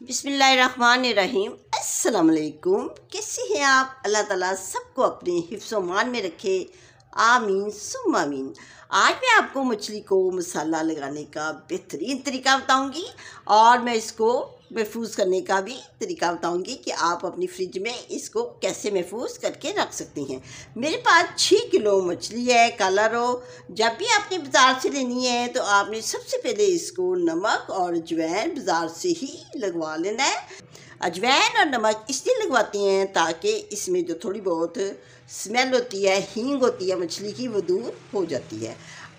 बिस्मिल्लाहिर्रहमानिर्रहीम। अस्सलाम वालेकुम। कैसे हैं आप? अल्लाह ताला सबको अपने हिफ्ज़ व मान में रखे, आमीन सुम्मा आमीन। आज मैं आपको मछली को मसाला लगाने का बेहतरीन तरीका बताऊंगी और मैं इसको महफूज करने का भी तरीका बताऊंगी कि आप अपनी फ्रिज में इसको कैसे महफूज करके रख सकती हैं। मेरे पास 6 किलो मछली है काला रो। जब भी आपने बाज़ार से लेनी है तो आपने सबसे पहले इसको नमक और अजवाइन बाज़ार से ही लगवा लेना है। अजवाइन और नमक इसलिए लगवाते हैं ताकि इसमें जो थोड़ी बहुत स्मेल होती है, हींग होती है मछली की, वो दूर हो जाती है।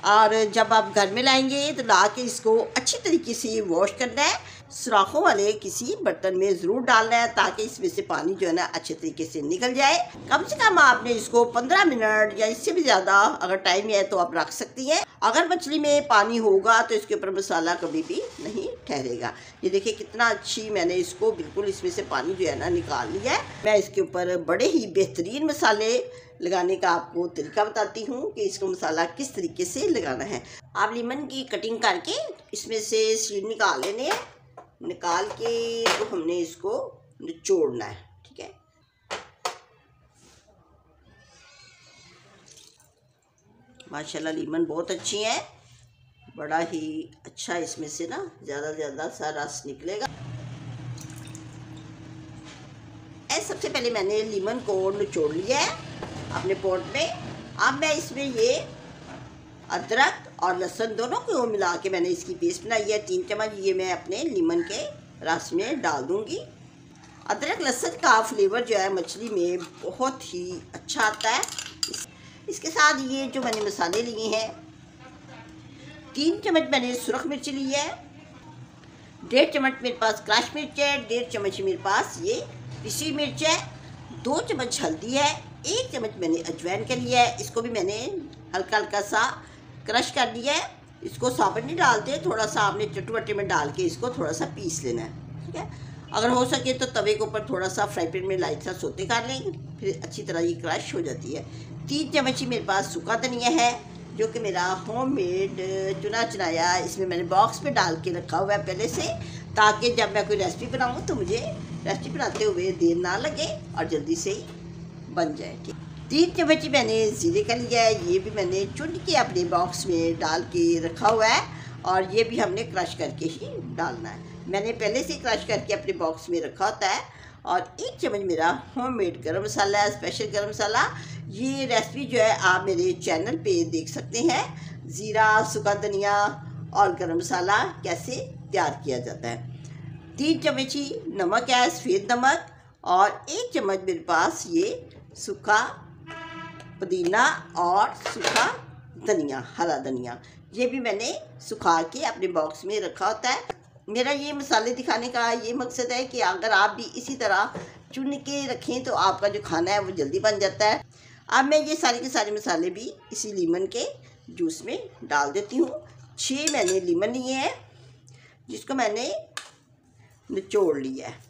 और जब आप घर में लाएंगे तो ला के इसको अच्छी तरीके से वॉश करना है। सुराखों वाले किसी बर्तन में ज़रूर डालना है ताकि इसमें से पानी जो है ना अच्छे तरीके से निकल जाए। कम से कम आपने इसको 15 मिनट या इससे भी ज़्यादा अगर टाइम है तो आप रख सकती हैं। अगर मछली में पानी होगा तो इसके ऊपर मसाला कभी भी नहीं ठहरेगा। ये देखिए कितना अच्छी मैंने इसको बिल्कुल इसमें से पानी जो है ना निकाल लिया है। मैं इसके ऊपर बड़े ही बेहतरीन मसाले लगाने का आपको तरीका बताती हूँ कि इसको मसाला किस तरीके से लगाना है। आप लीमन की कटिंग करके इसमें से सीड निकाल लेने हैं। निकाल के तो हमने इसको निचोड़ना है, ठीक है। माशाल्लाह लीमन बहुत अच्छी है, बड़ा ही अच्छा इसमें से ना ज़्यादा से ज़्यादा सा रस निकलेगा। सबसे पहले मैंने लीमन को निचोड़ लिया है अपने पॉट में। अब मैं इसमें ये अदरक और लहसुन दोनों को मिला के मैंने इसकी पेस्ट बनाई है। 3 चम्मच ये मैं अपने लीमन के रस में डाल दूंगी। अदरक लहसुन का फ्लेवर जो है मछली में बहुत ही अच्छा आता है। इसके साथ ये जो मैंने मसाले लिए हैं, 3 चम्मच मैंने सुरख मिर्च ली है, 1.5 चम्मच मेरे पास क्रश मिर्च है, 1.5 चम्मच मेरे पास ये पिसी मिर्च है, 2 चम्मच हल्दी है, 1 चम्मच मैंने अजवाइन का लिया है। इसको भी मैंने हल्का हल्का सा क्रश कर लिया है। इसको साबुत नहीं डालते, थोड़ा सा आपने चटवटे में डाल के इसको थोड़ा सा पीस लेना है, ठीक है। अगर हो सके तो तवे के ऊपर थोड़ा सा फ्राई पैन में लाइट सा सोते कर लेंगे, फिर अच्छी तरह ये क्रश हो जाती है। 3 चम्मच ही मेरे पास सूखा धनिया है जो कि मेरा होममेड चुना चुनाया, इसमें मैंने बॉक्स में डाल के रखा हुआ है पहले से, ताकि जब मैं कोई रेसिपी बनाऊँ तो मुझे रेसिपी बनाते हुए देर ना लगे और जल्दी से ही बन जाए, ठीक। 3 चम्मच मैंने ज़ीरे का लिया है, ये भी मैंने चुन के अपने बॉक्स में डाल के रखा हुआ है और ये भी हमने क्रश करके ही डालना है। मैंने पहले से क्रश करके अपने बॉक्स में रखा होता है। और 1 चम्मच मेरा होममेड गरम मसाला है, स्पेशल गरम मसाला। ये रेसिपी जो है आप मेरे चैनल पे देख सकते हैं, ज़ीरा, सूखा धनिया और गरम मसाला कैसे तैयार किया जाता है। 3 चम्मच ही नमक है, सफ़ेद नमक, और 1 चम्मच मेरे पास ये सूखा पुदीना और सूखा धनिया, हरा धनिया, ये भी मैंने सुखा के अपने बॉक्स में रखा होता है। मेरा ये मसाले दिखाने का ये मकसद है कि अगर आप भी इसी तरह चुन के रखें तो आपका जो खाना है वो जल्दी बन जाता है। अब मैं ये सारे के सारे मसाले भी इसी लीमन के जूस में डाल देती हूँ। 6 मैंने लीमन लिए हैं जिसको मैंने निचोड़ लिया है।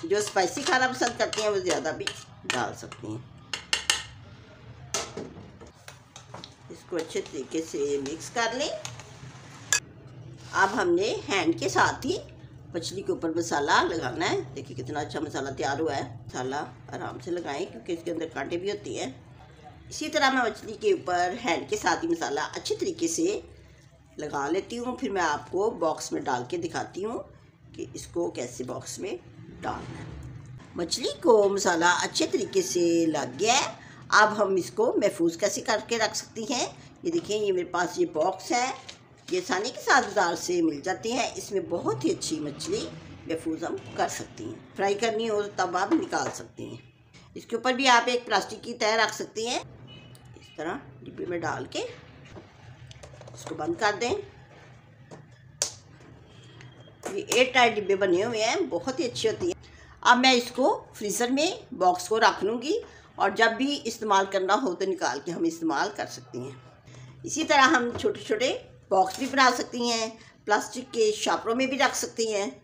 जो स्पाइसी खाना पसंद करते हैं वो ज़्यादा भी डाल सकते हैं। इसको अच्छे तरीके से मिक्स कर लें। अब हमने हैंड के साथ ही मछली के ऊपर मसाला लगाना है। देखिए कितना अच्छा मसाला तैयार हुआ है। मसाला आराम से लगाएं क्योंकि इसके अंदर कांटे भी होती हैं। इसी तरह मैं मछली के ऊपर हैंड के साथ ही मसाला अच्छे तरीके से लगा लेती हूँ। फिर मैं आपको बॉक्स में डाल के दिखाती हूँ कि इसको कैसे बॉक्स में डालना है। मछली को मसाला अच्छे तरीके से लग गया है। अब हम इसको महफूज कैसे करके रख सकती हैं। ये देखिए, ये मेरे पास ये बॉक्स है, ये आसानी के साथ बाज़ार से मिल जाती हैं। इसमें बहुत ही अच्छी मछली महफूज हम कर सकती हैं। फ्राई करनी हो तब आप निकाल सकती हैं। इसके ऊपर भी आप एक प्लास्टिक की तह रख सकती हैं। इस तरह डिब्बे में डाल के इसको बंद कर दें। ये एयर टाइट डिब्बे बने हुए हैं, बहुत ही अच्छी होती है। अब मैं इसको फ्रीज़र में बॉक्स को रख लूँगी और जब भी इस्तेमाल करना हो तो निकाल के हम इस्तेमाल कर सकती हैं। इसी तरह हम छोटे छोटे बॉक्स भी बना सकती हैं, प्लास्टिक के शापरों में भी रख सकती हैं।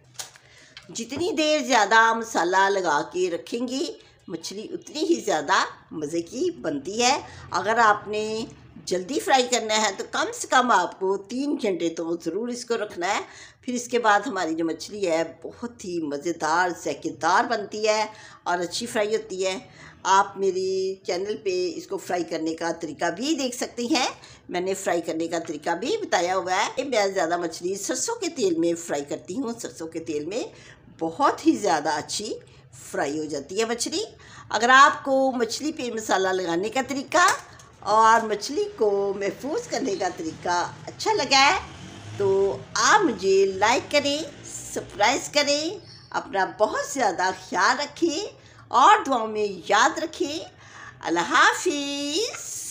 जितनी देर ज़्यादा मसाला लगा के रखेंगी मछली उतनी ही ज़्यादा मज़े की बनती है। अगर आपने जल्दी फ्राई करना है तो कम से कम आपको 3 घंटे तो ज़रूर इसको रखना है। फिर इसके बाद हमारी जो मछली है बहुत ही मज़ेदार ज़ायकेदार बनती है और अच्छी फ्राई होती है। आप मेरी चैनल पे इसको फ्राई करने का तरीका भी देख सकते हैं। मैंने फ्राई करने का तरीका भी बताया हुआ है। मैं ज़्यादा मछली सरसों के तेल में फ्राई करती हूँ। सरसों के तेल में बहुत ही ज़्यादा अच्छी फ्राई हो जाती है मछली। अगर आपको मछली पे मसाला लगाने का तरीका और मछली को महफूज करने का तरीका अच्छा लगा है तो आप मुझे लाइक करें, सब्सक्राइब करें, अपना बहुत ज़्यादा ख्याल रखें और दुआओं में याद रखें। अल्लाह हाफिज़।